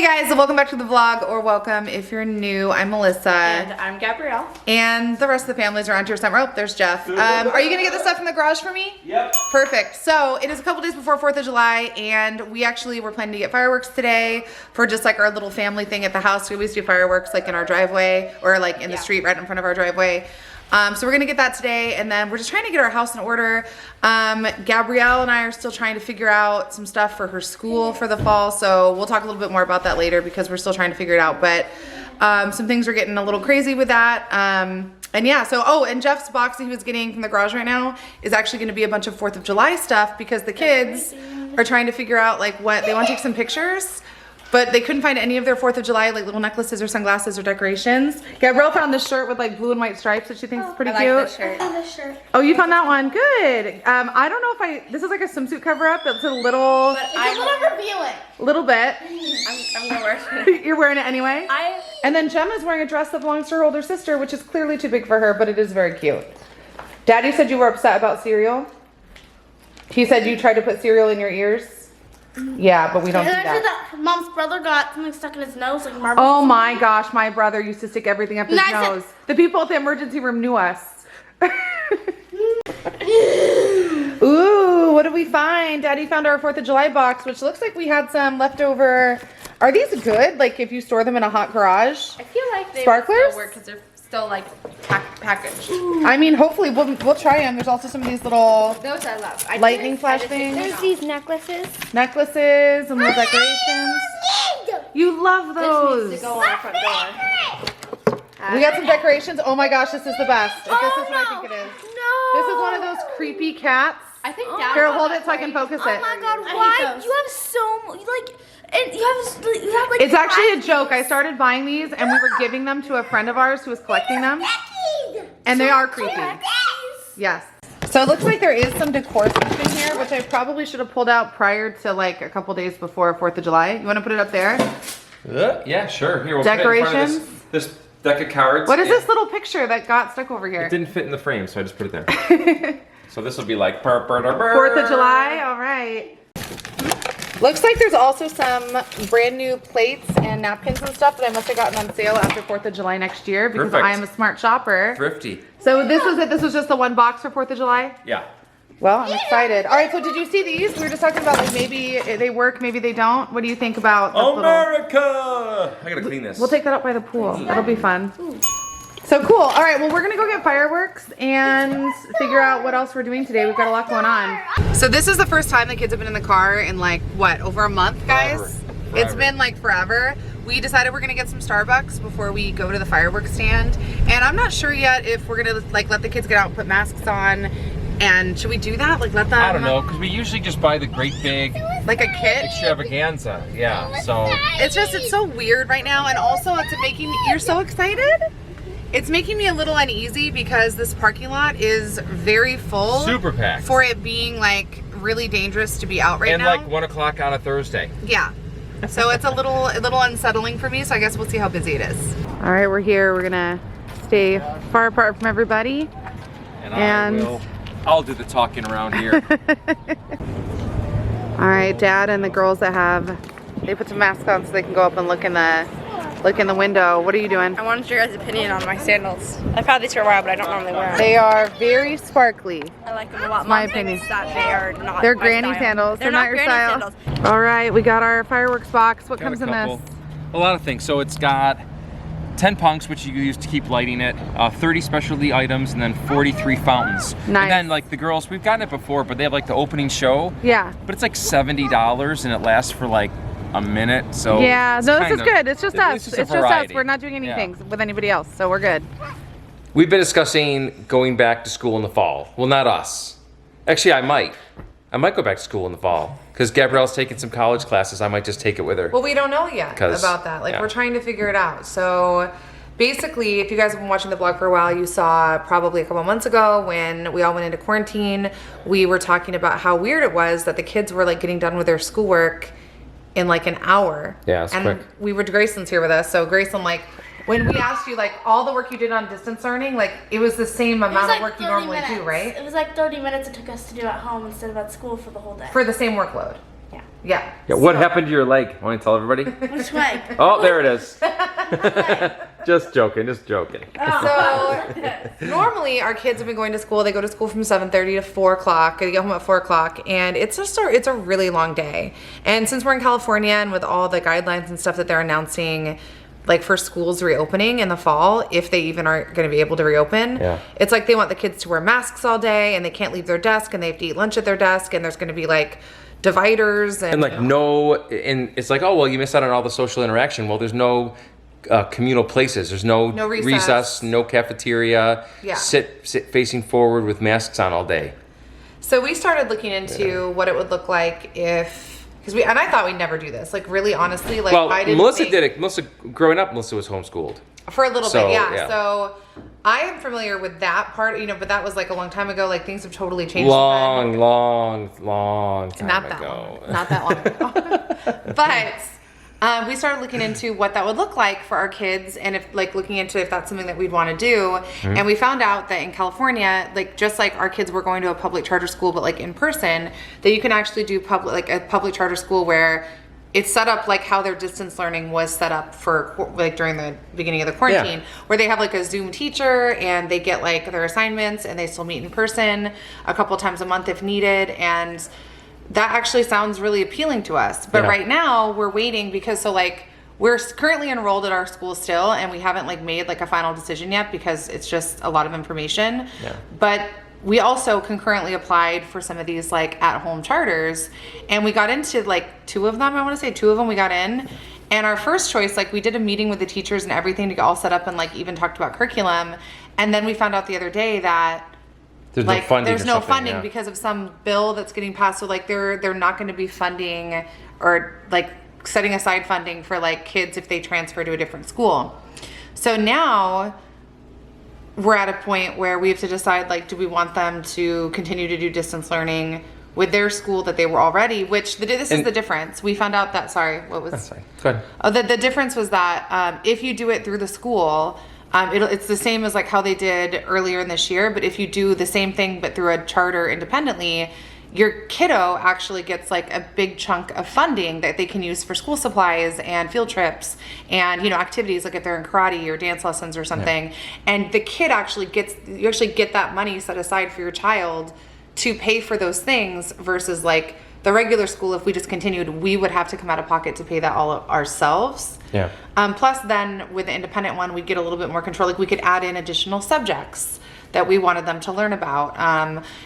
Hey guys, welcome back to the vlog, or welcome if you're new. I'm Melissa. And I'm Gabrielle. And the rest of the family's around here somewhere. Oh, there's Jeff. Are you gonna get the stuff from the garage for me? Yep. Perfect. So it is a couple days before 4th of July, and we actually were planning to get fireworks today for just like our little family thing at the house. We always do fireworks like in our driveway or like in the street right in front of our driveway. So we're gonna get that today, and then we're just trying to get our house in order. Gabrielle and I are still trying to figure out some stuff for her school for the fall, so we'll talk a little bit more about that later because we're still trying to figure it out. But some things are getting a little crazy with that. And yeah, so, oh, and Jeff's box that he was getting from the garage right now is actually gonna be a bunch of 4th of July stuff because the kids are trying to figure out like what, they wanna take some pictures, but they couldn't find any of their 4th of July like little necklaces or sunglasses or decorations. Gabrielle found this shirt with like blue and white stripes that she thinks is pretty cute. I like this shirt. Oh, this shirt. Oh, you found that one? Good. I don't know if this is like a swimsuit cover up. It's a little, It's a little revealing. little bit. I'm gonna wear it. You're wearing it anyway? And then Gemma's wearing a dress that belongs to her older sister, which is clearly too big for her, but it is very cute. Daddy said you were upset about cereal. He said you tried to put cereal in your ears. Yeah, but we don't do that. Mom's brother got something stuck in his nose, like marble. Oh my gosh, my brother used to stick everything up his nose. The people at the emergency room knew us. Ooh, what did we find? Daddy found our 4th of July box, which looks like we had some leftover. Are these good? Like if you store them in a hot garage? I feel like they Sparklers? still work because they're still like packaged. I mean, hopefully we'll try them. There's also some of these little Those I love. lightning flash things. There's these necklaces. Necklaces and little decorations. You love This those. needs to go on the front door. We got some decorations. Oh my gosh, this is the best. If this is what I think it is. No. This is one of those creepy cats. I think Dad Here, got hold that it so I can for you. focus Oh it. my god, I hate why? those. You have so much, like, and you have like. It's actually a joke. I started buying these and we were giving them to a friend of ours who was collecting them. And they are creepy. Yes. So it looks like there is some decor stuff in here, which I probably should have pulled out prior to like a couple days before 4th of July. You want to put it up there? Yeah, sure. Here, we'll put it in front of Decorations? this deck of cards. What is this little picture that got stuck over here? It didn't fit in the frame, so I just put it there. So this will be like 4th of July, all right. Looks like there's also some brand new plates and napkins and stuff that I must have gotten on sale after 4th of July next year because Perfect. I am a smart shopper. Thrifty. So this was it. This was just the one box for 4th of July? Yeah. Well, I'm excited. All right, so did you see these? We were just talking about like maybe they work, maybe they don't. What do you think about the America! I gotta clean this. We'll take that up by the pool. That'll be fun. So cool. All right, well, we're gonna go get fireworks and figure out what else we're doing today. We've got a lot going on. So this is the first time the kids have been in the car in like, what, over a month, guys? Forever. It's been like forever. We decided we're gonna get some Starbucks before we go to the fireworks stand. And I'm not sure yet if we're gonna like let the kids get out and put masks on. And should we do that? Like let them? I don't know, because we usually just buy the great big Like a kit? extravaganza. Yeah, so It's just, it's so weird right now. And also it's making, you're so excited? It's making me a little uneasy because this parking lot is very full. super packed. For it being like really dangerous to be out right and now. like 1 o'clock on a Thursday. Yeah. So it's a little unsettling for me. So I guess we'll see how busy it is. All right, we're here. We're gonna stay far apart from everybody. And I'll do the talking around here. all right, Dad and the girls they put some masks on so they can go up and look in the window. What are you doing? I wanted your guys' opinion on my sandals. I've had these for a while, but I don't normally wear them. They are very sparkly. I like them a lot. My Mom opinion. thinks that they are not They're my granny style. sandals. They're not your granny style. sandals. All right, we got our fireworks box. What Got comes a in couple. this? A lot of things. So it's got 10 punks, which you use to keep lighting it, 30 specialty items, and then 43 fountains. Nice. And then like the girls, we've gotten it before, but they have like the opening show, Yeah. but it's like $70 and it lasts for like a minute. So Yeah, it's no, this kind is of- good. It's just us. It's It's just just a us. variety. We're not doing anything Yeah. with anybody else, so we're good. We've been discussing going back to school in the fall. Well, not us. Actually, I might go back to school in the fall because Gabrielle's taking some college classes. I might just take it with her. Well, we don't know yet 'Cause, about that. Like, yeah. we're trying to figure it out. So basically, if you guys have been watching the vlog for a while, you saw probably a couple months ago when we all went into quarantine, we were talking about how weird it was that the kids were like getting done with their schoolwork in like an hour. Yeah, it's and quick. Grayson's here with us. So Grayson, like, when we asked you like all the work you did on distance learning, like it was the same amount of work you normally do, right? It was like 30 minutes it took us to do at home instead of at school for the whole day. For the same workload. Yeah. Yeah. Yeah, what happened to your leg? Want to tell everybody? Which way? Oh, there it is. Just joking. So normally our kids have been going to school. They go to school from 7:30 to 4 o'clock. They get home at 4 o'clock, and it's a really long day. And since we're in California and with all the guidelines and stuff that they're announcing, like for schools reopening in the fall, if they even are going to be able to reopen, it's like they want the kids to wear masks all day, and they can't leave their desk, and they have to eat lunch at their desk, and there's going to be like dividers and like and it's like, oh well, you missed out on all the social interaction. Well, there's no communal places. There's no recess, no cafeteria. Sit facing forward with masks on all day. So we started looking into what it would look like if, and I thought we'd never do this. Like really, honestly, like well, I didn't. Melissa did it. Melissa, growing up, Melissa was homeschooled for a little bit. Yeah. So I am familiar with that part, but that was like a long time ago. Like things have totally changed. Long time ago. Not that long ago. But we started looking into what that would look like for our kids, and looking into if that's something that we'd want to do. And we found out that in California, like just like our kids were going to a public charter school, but like in person, that you can actually do a public charter school where it's set up like how their distance learning was set up for like during the beginning of the quarantine, where they have like a Zoom teacher and they get like their assignments and they still meet in person a couple times a month if needed. And that actually sounds really appealing to us. But right now we're waiting because we're currently enrolled at our school still, and we haven't like made like a final decision yet because it's just a lot of information. But we also concurrently applied for some of these like at-home charters, and we got into like 2 of them. I want to say 2 of them we got in. And our first choice, like we did a meeting with the teachers and everything to get all set up and like even talked about curriculum. And then we found out the other day that there's no funding because of some bill that's getting passed. So like they're not going to be funding or like setting aside funding for like kids if they transfer to a different school. So now we're at a point where we have to decide, like, do we want them to continue to do distance learning with their school that they were already, this is the difference. We found out that, Go ahead. The difference was that if you do it through the school, it's the same as like how they did earlier in this year, but if you do the same thing but through a charter independently, your kiddo actually gets like a big chunk of funding that they can use for school supplies and field trips and activities, like if they're in karate or dance lessons or something. And the kid actually get that money set aside for your child to pay for those things, versus like the regular school, if we just continued, we would have to come out of pocket to pay that all ourselves. Plus then with the independent one, we'd get a little bit more control. Like we could add in additional subjects that we wanted them to learn about,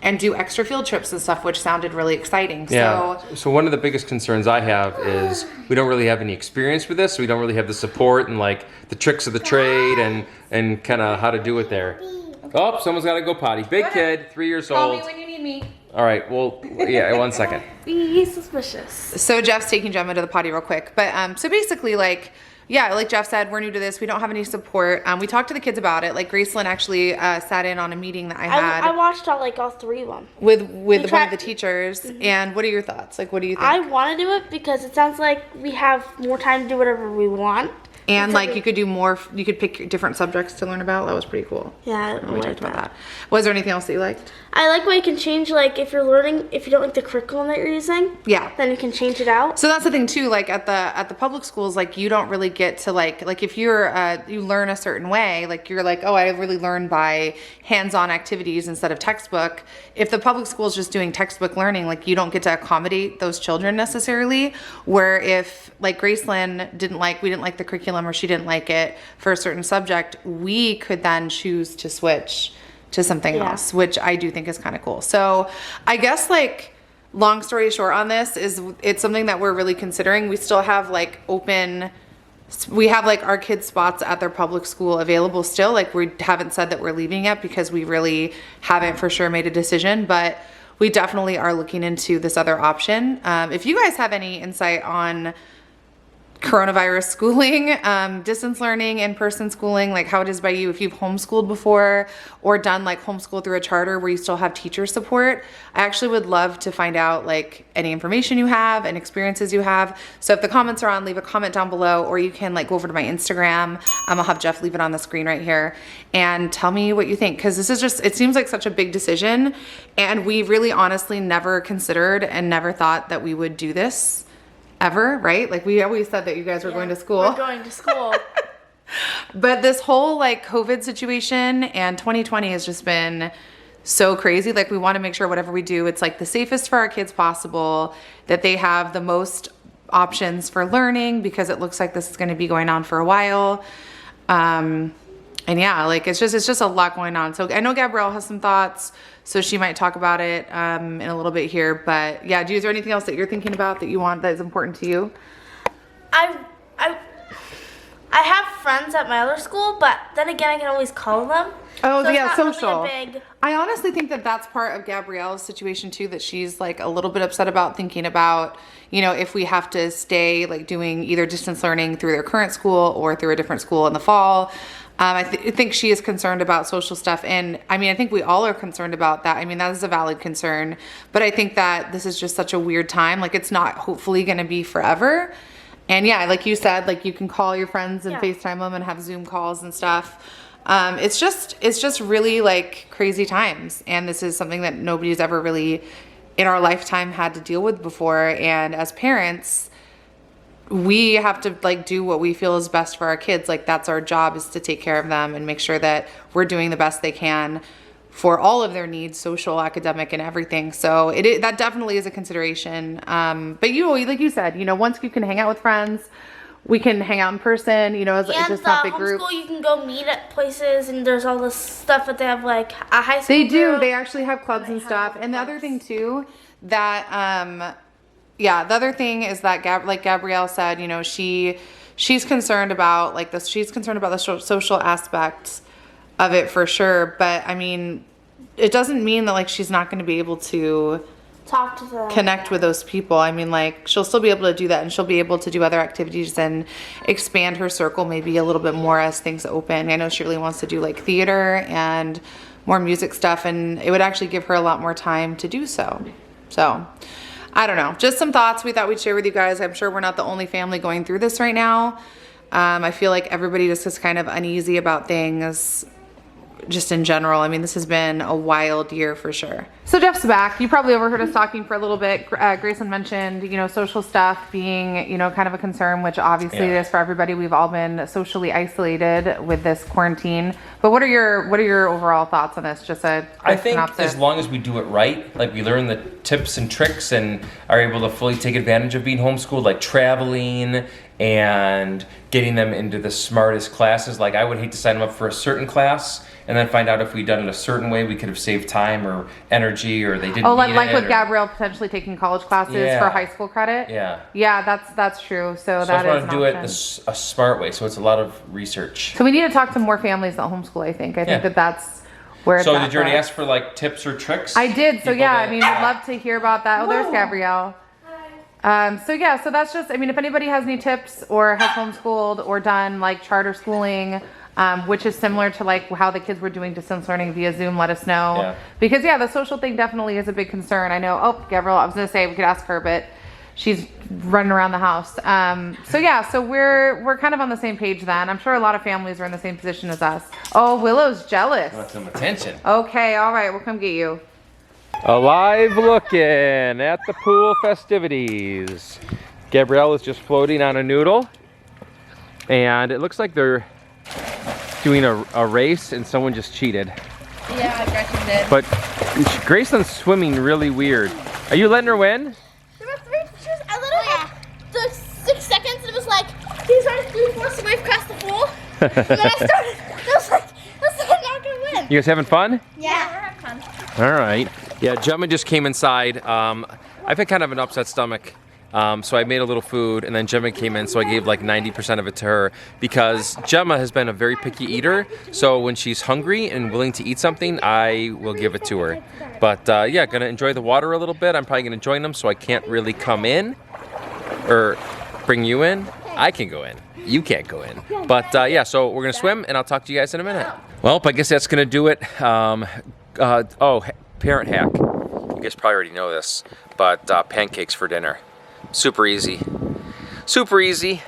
and do extra field trips and stuff, which sounded really exciting. So one of the biggest concerns I have is we don't really have any experience with this. So we don't really have the support and like the tricks of the trade and kind of how to do it there. Oh, someone's got to go potty. Big kid, 3 years Call old. me when you need me. All right, well, yeah, 1 second. Be suspicious. So Jeff's taking Gemma to the potty real quick. But so basically, like Jeff said, we're new to this. We don't have any support. We talked to the kids about it. Like Gracelyn actually sat in on a meeting that I had. I watched all 3 of them. With one of the teachers. Mm-hmm. And what are your thoughts? Like, what do you think? I want to do it because it sounds like we have more time to do whatever we want. And like you could do more, you could pick different subjects to learn about. That was pretty cool. Yeah, we talked about that. Was there anything else that you liked? I like what you can change, like if you don't like the curriculum that you're using, then you can change it out. So that's the thing too, like at the public schools, like you don't really get to like if you're you learn a certain way, like you're like, oh, I really learn by hands-on activities instead of textbook. If the public school is just doing textbook learning, like you don't get to accommodate those children necessarily. Where if like Gracelyn we didn't like the curriculum, or she didn't like it for a certain subject, we could then choose to switch to something else, which I do think is kind of cool. So I guess like long story short on this is it's something that we're really considering. We still have like we have like our kids' spots at their public school available still. Like we haven't said that we're leaving yet because we really haven't for sure made a decision, but we definitely are looking into this other option. If you guys have any insight on coronavirus schooling, distance learning, in-person schooling, like how it is by you if you've homeschooled before or done like homeschool through a charter where you still have teacher support. I actually would love to find out like any information you have and experiences you have. So if the comments are on, leave a comment down below, or you can like go over to my Instagram. I'll have Jeff leave it on the screen right here and tell me what you think, because this is just, it seems like such a big decision, and we really honestly never considered and never thought that we would do this ever, right? Like we always said that you guys were going to school. We're going to school. But this whole like COVID situation and 2020 has just been so crazy. Like we want to make sure whatever we do, it's like the safest for our kids possible, that they have the most options for learning, because it looks like this is going to be going on for a while. And yeah, like it's just a lot going on. So I know Gabrielle has some thoughts, so she might talk about it in a little bit here. But yeah, is there anything else that you're thinking about that you want that is important to you? I have friends at my other school, but then again, I can always call them. Oh, so yeah, it's not social. Really a big... I honestly think that that's part of Gabrielle's situation too, that she's like a little bit upset about, thinking about, you know, if we have to stay like doing either distance learning through their current school or through a different school in the fall. I think she is concerned about social stuff. And I mean, I think we all are concerned about that. I mean, that is a valid concern, but I think that this is just such a weird time. Like it's not hopefully going to be forever. And yeah, like you said, like you can call your friends and FaceTime them and have Zoom calls and stuff. It's just really like crazy times. And this is something that nobody's ever really in our lifetime had to deal with before. And as parents, we have to like do what we feel is best for our kids. Like that's our job, is to take care of them and make sure that we're doing the best they can for all of their needs, social, academic, and everything. So that definitely is a consideration. But like you said, you know, once you can hang out with friends, we can hang out in person, you know, it's just not big group. Homeschool, you can go meet at places, and there's all this stuff that they have, like a high school. They do. group. They actually have clubs and stuff. And the other thing too, that yeah, the other thing is that like Gabrielle said, you know, she's concerned about like this. She's concerned about the social aspects of it for sure. But I mean, it doesn't mean that like she's not going to be able to talk to them, connect with those people. I mean, like she'll still be able to do that, and she'll be able to do other activities and expand her circle maybe a little bit more as things open. I know she really wants to do like theater and more music stuff, and it would actually give her a lot more time to do so. So I don't know, just some thoughts we thought we'd share with you guys. I'm sure we're not the only family going through this right now. I feel like everybody just is kind of uneasy about things just in general. I mean, this has been a wild year for sure. So Jeff's back. You probably overheard us talking for a little bit. Grayson mentioned, you know, social stuff being, you know, kind of a concern, which obviously it is for everybody. We've all been socially isolated with this quarantine. But what are your overall thoughts on this? Just a quick I think synopsis. as long as we do it right, like we learn the tips and tricks and are able to fully take advantage of being homeschooled, like traveling and getting them into the smartest classes. Like I would hate to sign them up for a certain class and then find out if we'd done it a certain way, we could have saved time or energy, or they didn't need like it, with or... Gabrielle potentially taking college classes for high school credit. Yeah, that's true. So that I is want to do it a smart way. So it's a lot of research. So we need to talk to more families that homeschool. I think that's where it's So at did you already for us. ask for like tips or tricks? I did. So People yeah, that- I mean, we'd love to hear about that. Oh, there's Gabrielle. So yeah, so that's just, I mean, if anybody has any tips or has homeschooled or done like charter schooling, which is similar to like how the kids were doing distance learning via Zoom, let us know. Yeah. Because yeah, the social thing definitely is a big concern. I know, oh, Gabrielle, I was gonna say we could ask her, but she's running around the house. So yeah, so we're kind of on the same page then. I'm sure a lot of families are in the same position as us. Oh, Willow's jealous. Want some attention. Okay, all right, we'll come get you. A live looking at the pool festivities. Gabrielle is just floating on a noodle, and it looks like they're doing a race and someone just cheated. Yeah, Gretchen did. But Grayson's swimming really weird. Are you letting her win? There were 3 pictures. I literally took 6 seconds, and it was like he started 3/4 the way across the pool, and then I started. I was like, I'm not gonna win. You guys having fun? Yeah, we're having fun. All right. Yeah, Gemma just came inside. I've had kind of an upset stomach, so I made a little food, and then Gemma came in, so I gave like 90% of it to her, because Gemma has been a very picky eater, so when she's hungry and willing to eat something, I will give it to her. But yeah, gonna enjoy the water a little bit. I'm probably gonna join them, so I can't really come in or bring you in. I can go in. You can't go in. But yeah, so we're gonna swim, and I'll talk to you guys in a minute. Well, I guess that's gonna do it. Parent hack. You guys probably already know this, but pancakes for dinner. Super easy. Super easy.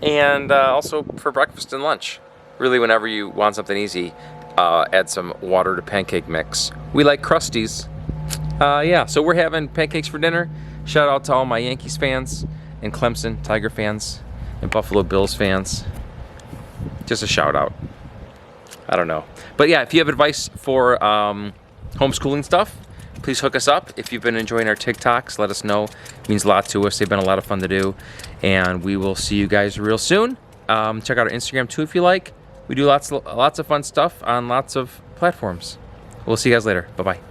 And also for breakfast and lunch. Really, whenever you want something easy, add some water to pancake mix. We like crusties. Yeah, so we're having pancakes for dinner. Shout out to all my Yankees fans and Clemson Tiger fans and Buffalo Bills fans. Just a shout out. I don't know. But yeah, if you have advice for homeschooling stuff, please hook us up. If you've been enjoying our TikToks, let us know. It means a lot to us. They've been a lot of fun to do. And we will see you guys real soon. Check out our Instagram too if you like. We do lots of fun stuff on lots of platforms. We'll see you guys later. Bye-bye.